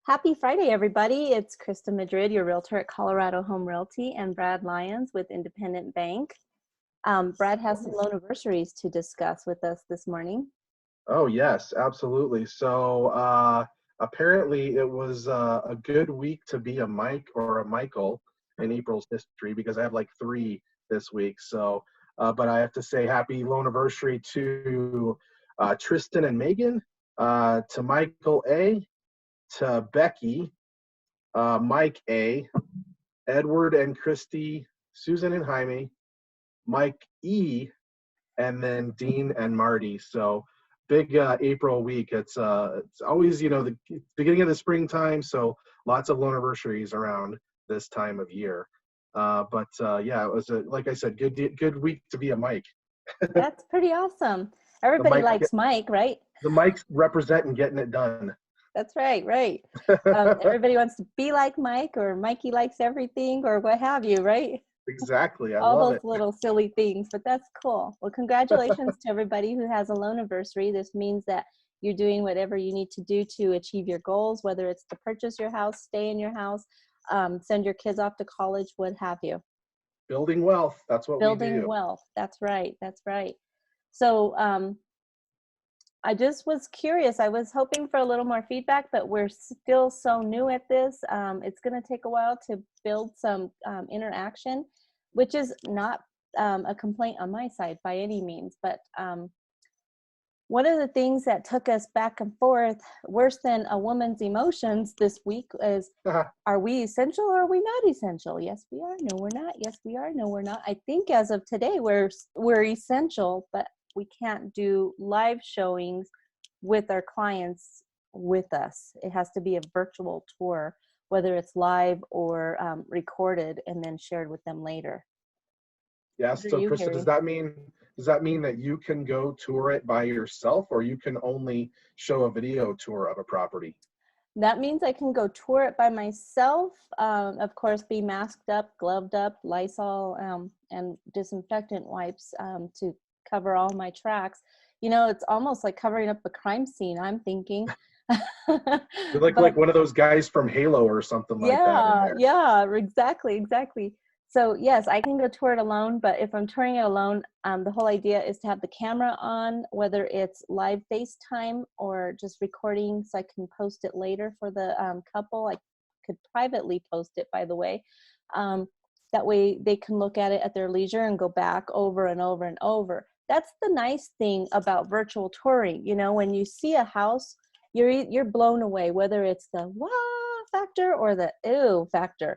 Happy Friday, everybody. It's Christa Madrid, your realtor at Colorado Home Realty, and Brad Lyons with Independent Bank. Brad has some loan anniversaries to discuss with us this morning. Oh, yes, absolutely. So apparently it was a good week to be a Mike or a Michael in April's history because I have like three this week. But I have to say happy loan anniversary to Tristan and Megan, to Michael A, to Becky, Mike A, Edward and Christy, Susan and Jaime, Mike E, and then Dean and Marty. So big April week. It's always the beginning of the springtime, so lots of loan anniversaries around this time of year. Yeah, it was like I said, good week to be a Mike. That's pretty awesome. The Everybody Mike, likes Mike, right? the Mikes representing getting it done. That's right, right. Everybody wants to be like Mike, or Mikey likes everything, or what have you, right? Exactly, I All love those it. little silly things, but that's cool. Well, congratulations to everybody who has a loan anniversary. This means that you're doing whatever you need to do to achieve your goals, whether it's to purchase your house, stay in your house, send your kids off to college, what have you. Building wealth, that's what we Building do. wealth. That's right. That's right. So I just was curious. I was hoping for a little more feedback, but we're still so new at this. It's going to take a while to build some interaction, which is not a complaint on my side by any means. But one of the things that took us back and forth, worse than a woman's emotions this week, is are we essential or are we not essential? Yes, we are. No, we're not. Yes, we are. No, we're not. I think as of today, we're essential, but we can't do live showings with our clients with us. It has to be a virtual tour, whether it's live or recorded and then shared with them later. Yes. So Krista, does that mean that you can go tour it by yourself, or you can only show a video tour of a property? That means I can go tour it by myself, of course, be masked up, gloved up, Lysol and disinfectant wipes to cover all my tracks. You know, it's almost like covering up a crime scene, I'm thinking. You're like one of those guys from Halo or something like that in there. Yeah, exactly. So yes, I can go tour it alone, but if I'm touring it alone, the whole idea is to have the camera on, whether it's live FaceTime or just recording so I can post it later for the couple. I could privately post it, by the way. That way they can look at it at their leisure and go back over and over and over. That's the nice thing about virtual touring. You know, when you see a house, you're blown away, whether it's the wow factor or the ew factor.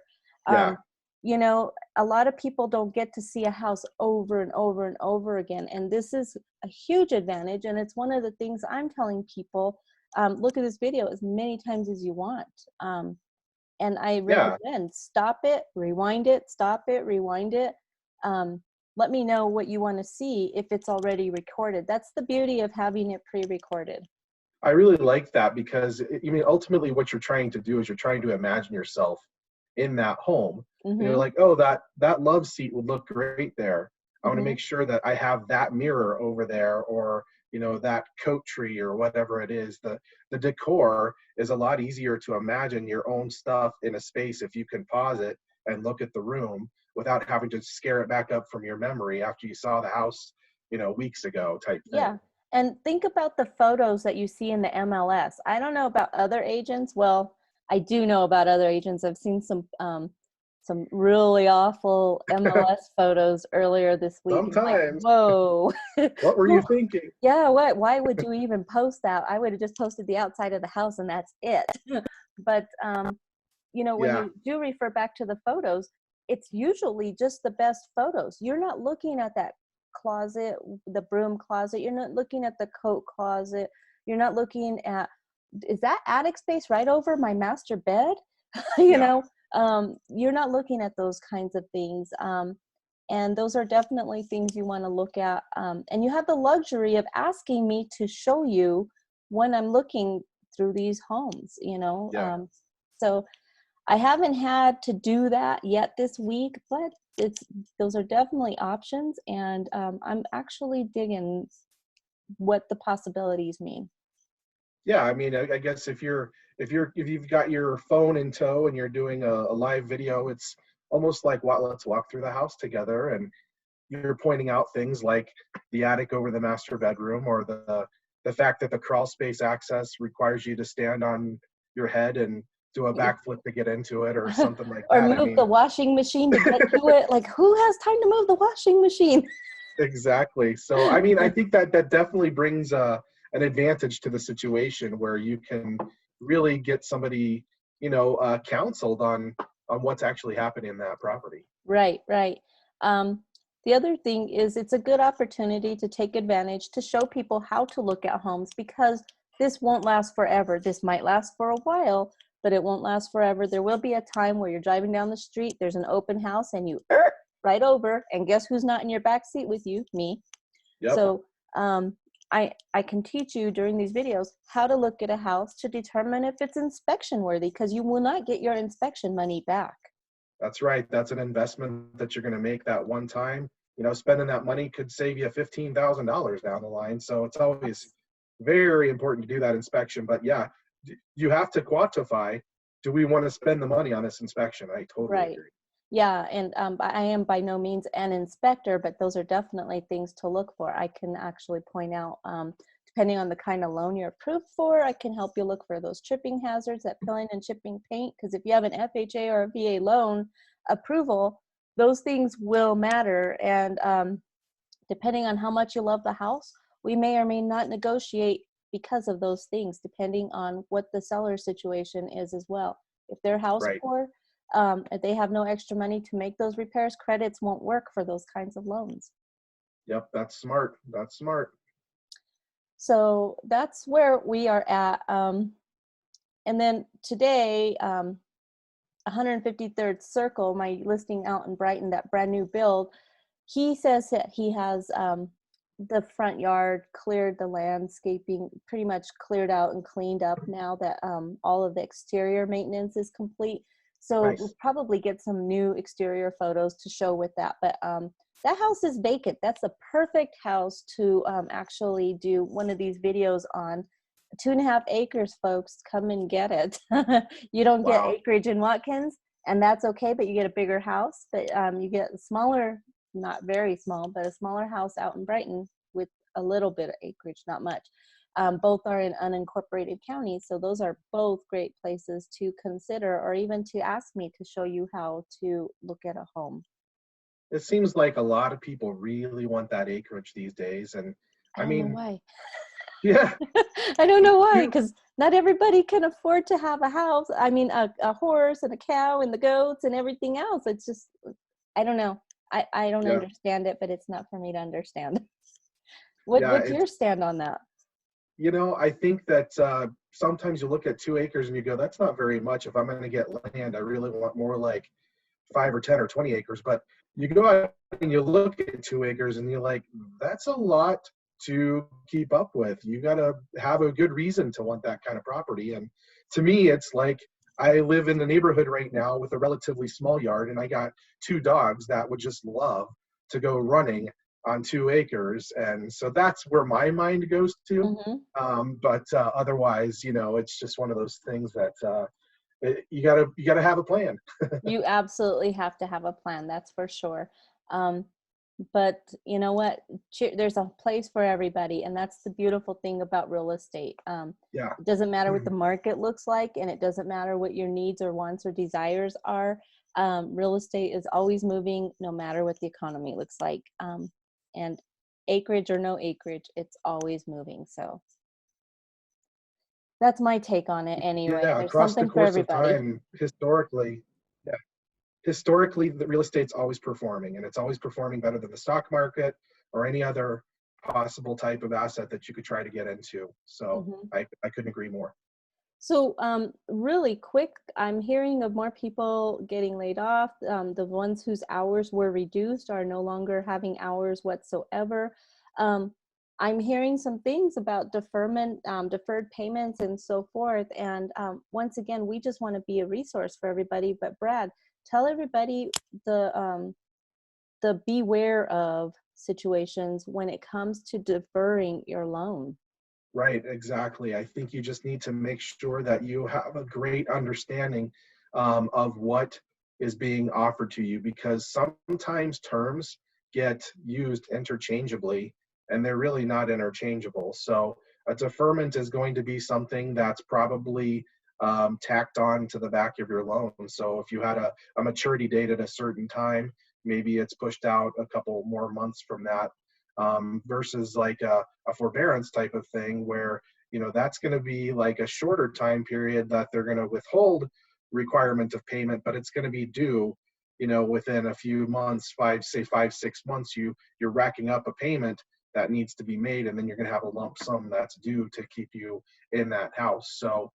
Yeah. You know, a lot of people don't get to see a house over and over and over again. And this is a huge advantage. And it's one of the things I'm telling people, look at this video as many times as you want. And I recommend stop it, rewind it, stop it, rewind it. Let me know what you want to see if it's already recorded. That's the beauty of having it pre-recorded. I really like that because ultimately what you're trying to do is you're trying to imagine yourself in that home. And you're like, oh, that love seat would look great there. I want to make sure that I have that mirror over there, or that coat tree or whatever it is. The decor is a lot easier to imagine your own stuff in a space if you can pause it and look at the room without having to scare it back up from your memory after you saw the house weeks ago type thing. Yeah. And think about the photos that you see in the MLS. I don't know about other agents. Well, I do know about other agents. I've seen some really awful MLS photos earlier this week. Sometimes. Like, whoa. What were you thinking? Yeah, why would you even post that? I would have just posted the outside of the house and that's it. But when you do refer back to the photos, it's usually just the best photos. You're not looking at that closet, the broom closet. You're not looking at the coat closet. You're not looking at, is that attic space right over my master bed? You're not looking at those kinds of things. And those are definitely things you want to look at. And you have the luxury of asking me to show you when I'm looking through these homes, so I haven't had to do that yet this week, but those are definitely options, and I'm actually digging what the possibilities mean. Yeah, I mean, I guess if you've got your phone in tow and you're doing a live video, it's almost like what let's walk through the house together, and you're pointing out things like the attic over the master bedroom, or the fact that the crawl space access requires you to stand on your head and do a backflip to get into it, or something like Or that. I move the mean, washing machine to get to it. Like, who has time to move the washing machine? exactly. So, I mean, I think that that definitely brings an advantage to the situation where you can really get somebody, counseled on what's actually happening in that property. Right, right. Um, the other thing is it's a good opportunity to take advantage to show people how to look at homes, because this won't last forever. This might last for a while, but it won't last forever. There will be a time where you're driving down the street, there's an open house, and you right over, and guess who's not in your back seat with you? Me. Yep, So I can teach you during these videos how to look at a house to determine if it's inspection worthy, because you will not get your inspection money back. that's right. That's an investment that you're going to make that one time. Spending that money could save you $15,000 down the line. So it's always very important to do that inspection. But yeah, you have to quantify. Do we want to spend the money on this inspection? I totally Right. agree. Yeah, and I am by no means an inspector, but those are definitely things to look for. I can actually point out, depending on the kind of loan you're approved for, I can help you look for those tripping hazards, that peeling and chipping paint, because if you have an FHA or a VA loan approval, those things will matter. And depending on how much you love the house, we may or may not negotiate because of those things, depending on what the seller situation is as well. If they're house Right. poor, if they have no extra money to make those repairs, credits won't work for those kinds of loans. Yep. That's smart. That's smart. So that's where we are at. And then today, 153rd Circle, my listing out in Brighton, that brand new build, he says that he has the front yard cleared, the landscaping pretty much cleared out and cleaned up now that all of the exterior maintenance is complete. So we'll Nice. probably get some new exterior photos to show with that. But that house is vacant. That's a perfect house to actually do one of these videos on. 2.5 acres, folks, come and get it. You don't get Wow. acreage in Watkins, and that's okay, but you get a bigger house. But you get a smaller, not very small, but a smaller house out in Brighton with a little bit of acreage, not much. Both are in unincorporated counties, so those are both great places to consider, or even to ask me to show you how to look at a home. It seems like a lot of people really want that acreage these days. And I I don't know mean, why. yeah, I don't know why, you, because not everybody can afford to have a house. I mean, a horse and a cow and the goats and everything else. It's just, I don't know. I don't yeah, understand it, but it's not for me to understand. yeah. What's your stand on that? I think that sometimes you look at 2 acres and you go, that's not very much. If I'm going to get land, I really want more like 5 or 10 or 20 acres. But you go out and you look at 2 acres and you're like, that's a lot to keep up with. You got to have a good reason to want that kind of property. And to me, it's like I live in the neighborhood right now with a relatively small yard, and I got two dogs that would just love to go running on 2 acres. And so that's where my mind goes to. Hmm. But otherwise, it's just one of those things that you gotta have a plan. You absolutely have to have a plan, that's for sure. Um, but you know what? There's a place for everybody, and that's the beautiful thing about real estate. Yeah. It doesn't matter what the market looks like, and it doesn't matter what your needs or wants or desires are. Real estate is always moving, no matter what the economy looks like. And acreage or no acreage, it's always moving. So that's my take on it anyway. Yeah, There's across the something for course of everybody. time, historically, yeah, historically, the real estate's always performing, and it's always performing better than the stock market or any other possible type of asset that you could try to get into. So Mhm. I couldn't agree more. So, really quick, I'm hearing of more people getting laid off. The ones whose hours were reduced are no longer having hours whatsoever. Um, I'm hearing some things about deferment, deferred payments, and so forth. And once again, we just want to be a resource for everybody. But Brad, tell everybody the beware of situations when it comes to deferring your loan. Right, exactly. I think you just need to make sure that you have a great understanding of what is being offered to you, because sometimes terms get used interchangeably and they're really not interchangeable. So a deferment is going to be something that's probably tacked on to the back of your loan. So if you had a maturity date at a certain time, maybe it's pushed out a couple more months from that, versus like a forbearance type of thing where, you know, that's going to be like a shorter time period that they're going to withhold requirement of payment, but it's going to be due, you know, within a few months, 5, 6 months. You're racking up a payment that needs to be made, and then you're going to have a lump sum that's due to keep you in that house. So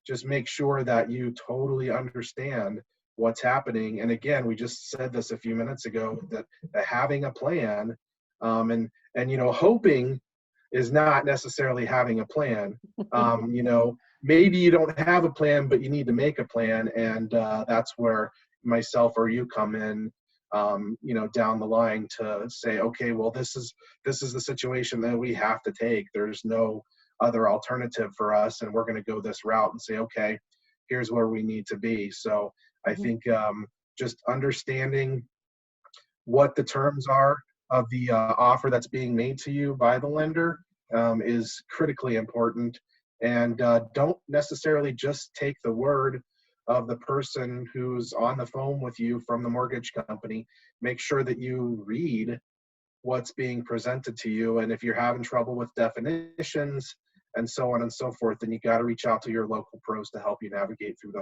just make sure that you totally understand what's happening. And again, we just said this a few minutes ago, that having a plan, and you know, hoping is not necessarily having a plan. You know, maybe you don't have a plan, but you need to make a plan, and that's where myself or you come in. You know, down the line to say, okay, well, this is the situation that we have to take. There's no other alternative for us, and we're going to go this route and say, okay, here's where we need to be. So I Mhm. think just understanding what the terms are of the offer that's being made to you by the lender is critically important. And don't necessarily just take the word of the person who's on the phone with you from the mortgage company. Make sure that you read what's being presented to you. And if you're having trouble with definitions and so on and so forth, then you got to reach out to your local pros to help you navigate through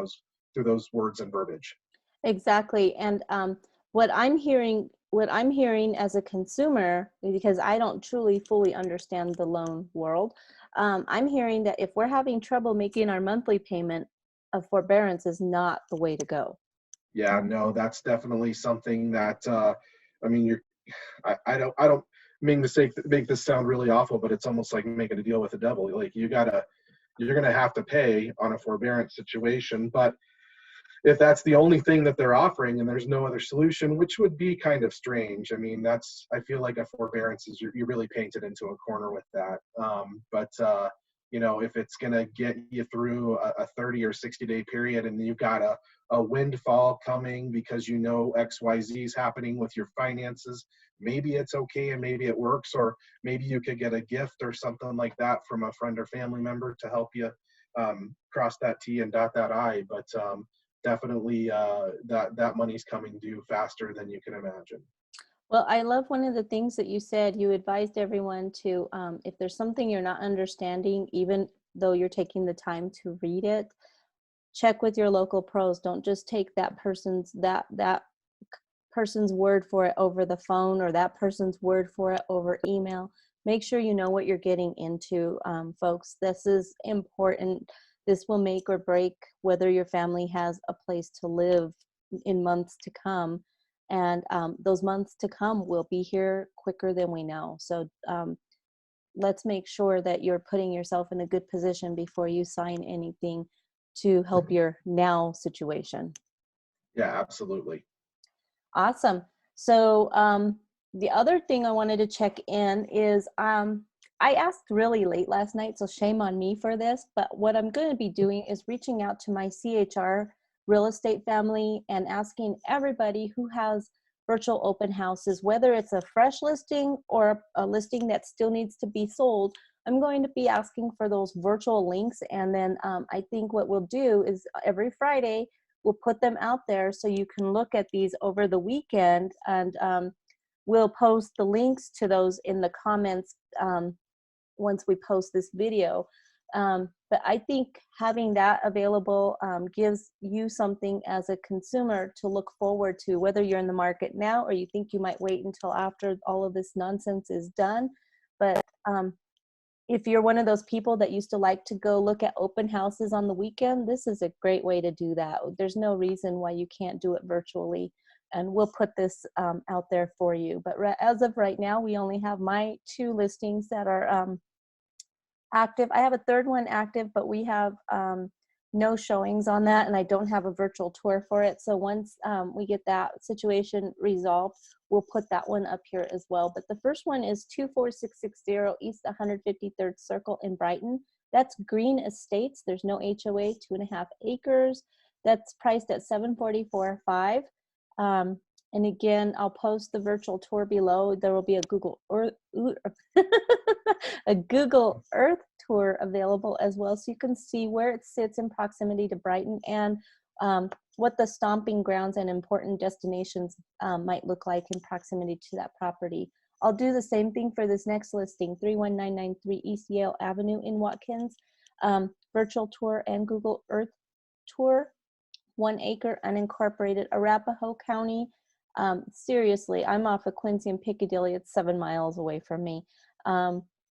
those words and verbiage. Exactly. And what I'm hearing as a consumer, because I don't truly fully understand the loan world, I'm hearing that if we're having trouble making our monthly payment, a forbearance is not the way to go. Yeah, no, that's definitely something that I mean, I don't mean to say make this sound really awful, but it's almost like making a deal with the devil. Like you're gonna have to pay on a forbearance situation, but if that's the only thing that they're offering and there's no other solution, which would be kind of strange. I mean, I feel like a forbearance is you're really painted into a corner with that. But you know, if it's going to get you through a 30 or 60-day period, and you've got a windfall coming because you know XYZ is happening with your finances, maybe it's okay and maybe it works, or maybe you could get a gift or something like that from a friend or family member to help you cross that T and dot that I. But definitely that money's coming due faster than you can imagine. Well, I love one of the things that you said. You advised everyone to, if there's something you're not understanding, even though you're taking the time to read it, check with your local pros. Don't just take that person's word for it over the phone, or that person's word for it over email. Make sure you know what you're getting into, folks. This is important. This will make or break whether your family has a place to live in months to come. And those months to come will be here quicker than we know. So let's make sure that you're putting yourself in a good position before you sign anything to help your now situation. Yeah, absolutely. Awesome. So the other thing I wanted to check in is I asked really late last night, so shame on me for this, but what I'm going to be doing is reaching out to my CHR real estate family and asking everybody who has virtual open houses, whether it's a fresh listing or a listing that still needs to be sold. I'm going to be asking for those virtual links, and then I think what we'll do is every Friday we'll put them out there so you can look at these over the weekend, and we'll post the links to those in the comments once we post this video. But I think having that available gives you something as a consumer to look forward to, whether you're in the market now or you think you might wait until after all of this nonsense is done. But if you're one of those people that used to like to go look at open houses on the weekend, this is a great way to do that. There's no reason why you can't do it virtually. And we'll put this out there for you. But as of right now, we only have my 2 listings that are active. I have a third one active, but we have no showings on that, and I don't have a virtual tour for it. So once we get that situation resolved, we'll put that one up here as well. But the first one is 24660 East 153rd Circle in Brighton. That's Green Estates. There's no HOA, 2.5 acres. That's priced at $744,500. And again, I'll post the virtual tour below. There will be a Google Earth, a Google Earth tour available as well, so you can see where it sits in proximity to Brighton, and what the stomping grounds and important destinations might look like in proximity to that property. I'll do the same thing for this next listing, 31993 East Yale Avenue in Watkins. Virtual tour and Google Earth tour, 1 acre, unincorporated, Arapahoe County. Seriously, I'm off of Quincy and Piccadilly. It's 7 miles away from me.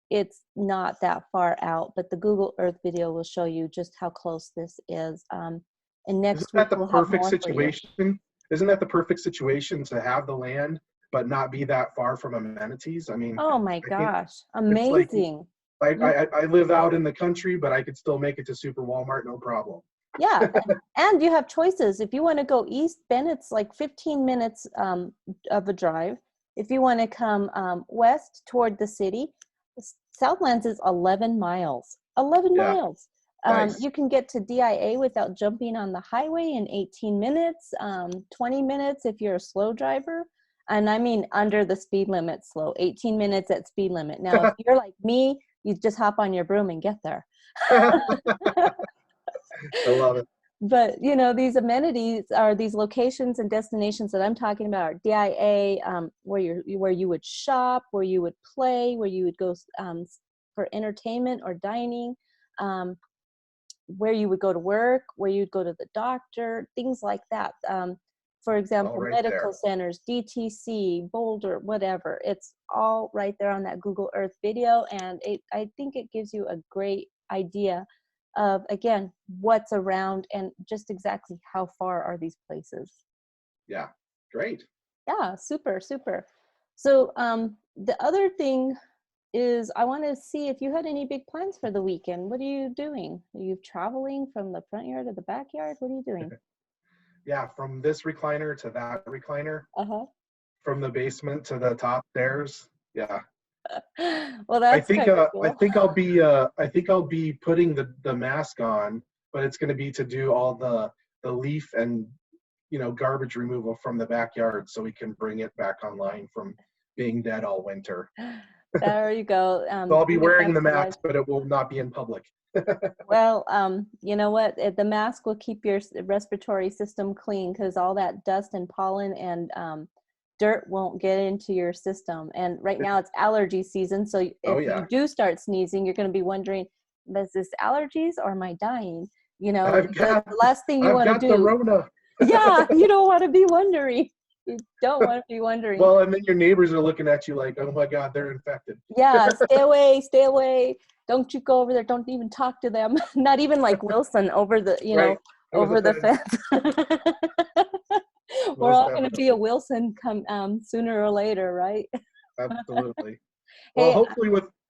It's not that far out, but the Google Earth video will show you just how close this is. And next week we'll have more for you. Isn't that the perfect situation to have the land but not be that far from amenities? I mean, oh my gosh, amazing. Like, I live out in the country, but I could still make it to Super Walmart, no problem. Yeah, and you have choices. If you want to go east, Bennett's like 15 minutes of a drive. If you want to come west toward the city, Southlands is 11 miles. 11 miles. Nice. You can get to DIA without jumping on the highway in 18 minutes, 20 minutes if you're a slow driver. And I mean under the speed limit slow, 18 minutes at speed limit. Now, if you're like me, you just hop on your broom and get there. I love it. But, you know, these amenities are these locations and destinations that I'm talking about are DIA, where you would shop, where you would play, where you would go for entertainment or dining, where you would go to work, where you'd go to the doctor, things like that. For example, medical centers, DTC, Boulder, whatever. It's all right there on that Google Earth video. And I think it gives you a great idea of, again, what's around and just exactly how far are these places. Yeah, great. Yeah, super, super. So the other thing is I want to see if you had any big plans for the weekend. What are you doing? Are you traveling from the front yard to the backyard? What are you doing? Yeah, from this recliner to that recliner. From the basement to the top stairs. Yeah. Well, that's kind of cool. I think I'll be putting the mask on, but it's going to be to do all the leaf and, you know, garbage removal from the backyard so we can bring it back online from being dead all winter. There you go. So I'll be wearing the mask, but it will not be in public. Well, you know what? The mask will keep your respiratory system clean, because all that dust and pollen and dirt won't get into your system. And right now it's allergy season. So if you do start sneezing, you're going to be wondering, is this allergies or am I dying? You know, the last thing you want to do. The Rona. Yeah, you don't want to be wondering. You don't want to be wondering. Well, and then your neighbors are looking at you like, oh my God, they're infected. Yeah, stay away, stay away. Don't you go over there. Don't even talk to them. Not even like Wilson over the, you know, over the fence. We're all going to be a Wilson come sooner or later, right? Absolutely. Well,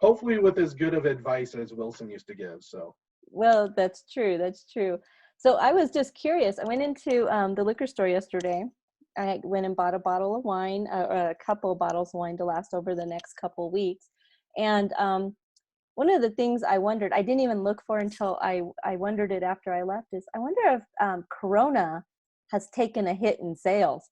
hopefully with as good of advice as Wilson used to give. So. Well, that's true. That's true. So I was just curious. I went into the liquor store yesterday. I went and bought a bottle of wine, a couple of bottles of wine to last over the next couple of weeks. And one of the things I wondered, I didn't even look for until I wondered it after I left, is I wonder if Corona has taken a hit in sales.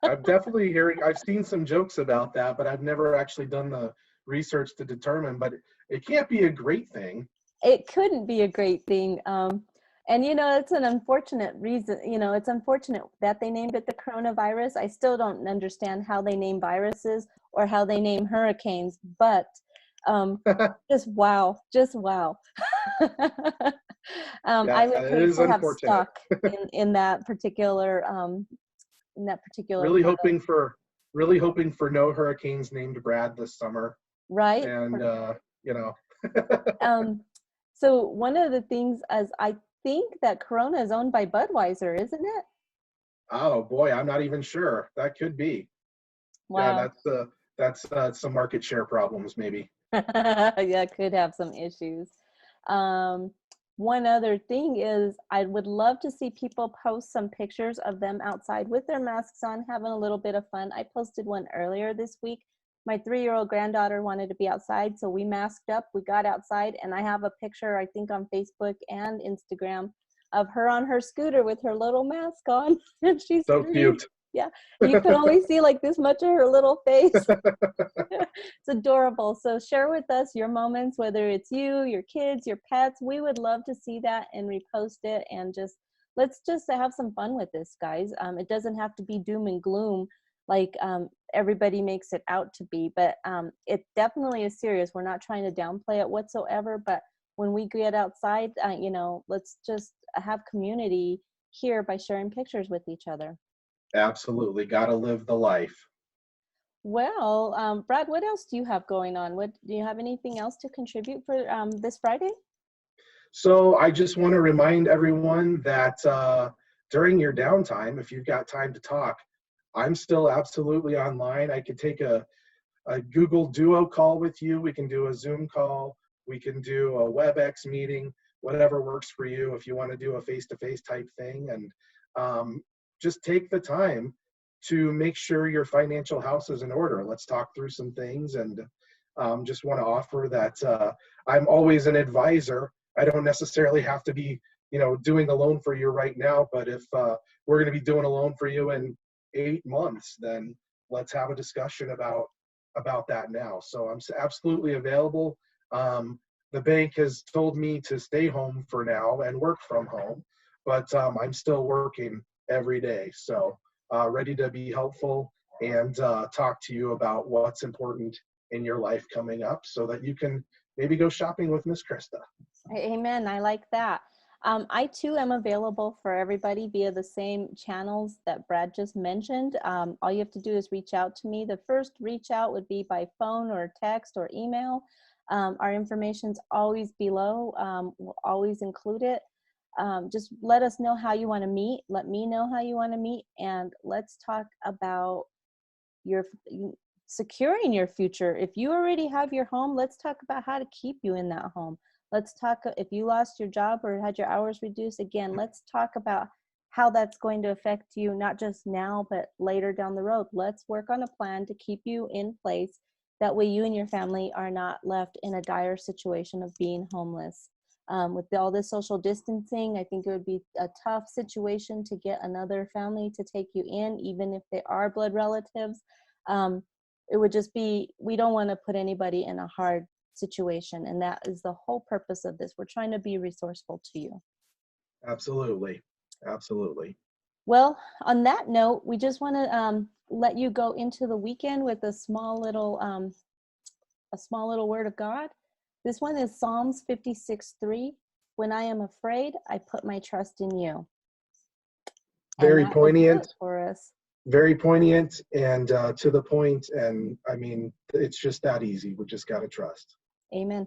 I'm definitely hearing, I've seen some jokes about that, but I've never actually done the research to determine, but it can't be a great thing. It couldn't be a great thing. And, you know, it's an unfortunate reason, you know, it's unfortunate that they named it the coronavirus. I still don't understand how they name viruses or how they name hurricanes, but just wow. I would hate to have stuck in that particular really hoping for no hurricanes named Brad this summer. Right. And you know. So one of the things, as I think that Corona is owned by Budweiser, isn't it? Oh boy, I'm not even sure. That could be. Wow. Yeah, that's some market share problems maybe. Yeah, could have some issues. one other thing is I would love to see people post some pictures of them outside with their masks on, having a little bit of fun. I posted one earlier this week. My 3-year-old granddaughter wanted to be outside, so we masked up, we got outside, and I have a picture, I think, on Facebook and Instagram of her on her scooter with her little mask on, and she's So 3. cute. Yeah, you can only see like this much of her little face. It's adorable. So share with us your moments, whether it's you, your kids, your pets. We would love to see that and repost it, and let's just have some fun with this, guys. It doesn't have to be doom and gloom like everybody makes it out to be, but it definitely is serious. We're not trying to downplay it whatsoever, but when we get outside, let's just have community here by sharing pictures with each other. Absolutely. Got to live the life. Well, Brad, what else do you have going on? Do you have anything else to contribute for this Friday? So I just want to remind everyone that during your downtime, if you've got time to talk, I'm still absolutely online. I could take a Google Duo call with you. We can do a Zoom call. We can do a WebEx meeting, whatever works for you if you want to do a face-to-face type thing. And just take the time to make sure your financial house is in order. Let's talk through some things, and just want to offer that I'm always an advisor. I don't necessarily have to be, doing a loan for you right now, but if we're going to be doing a loan for you in 8 months, then let's have a discussion about that now. So I'm absolutely available. The bank has told me to stay home for now and work from home, but I'm still working every day. So ready to be helpful and talk to you about what's important in your life coming up so that you can maybe go shopping with Miss Christa. Amen. I like that. I too am available for everybody via the same channels that Brad just mentioned. All you have to do is reach out to me. The first reach out would be by phone or text or email. Our information's always below. We'll always include it. Just let us know how you want to meet. Let me know how you want to meet, and let's talk about your securing your future. If you already have your home, let's talk about how to keep you in that home. Let's talk, if you lost your job or had your hours reduced, again, let's talk about how that's going to affect you, not just now, but later down the road. Let's work on a plan to keep you in place. That way you and your family are not left in a dire situation of being homeless. With all this social distancing, I think it would be a tough situation to get another family to take you in, even if they are blood relatives. It would just be, we don't want to put anybody in a hard situation, and that is the whole purpose of this. We're trying to be resourceful to you. Absolutely. Well, on that note, we just want to let you go into the weekend with a small little word of God. This one is Psalms 56:3. When I am afraid, I put my trust in you. Very poignant for us. Very poignant and to the point. And I mean, it's just that easy. We just got to trust. Amen.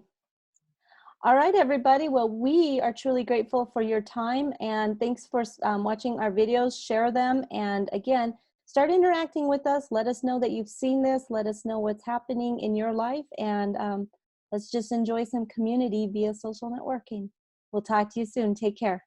All right, everybody. Well, we are truly grateful for your time, and thanks for watching our videos. Share them, and again, start interacting with us. Let us know that you've seen this. Let us know what's happening in your life, and let's just enjoy some community via social networking. We'll talk to you soon. Take care.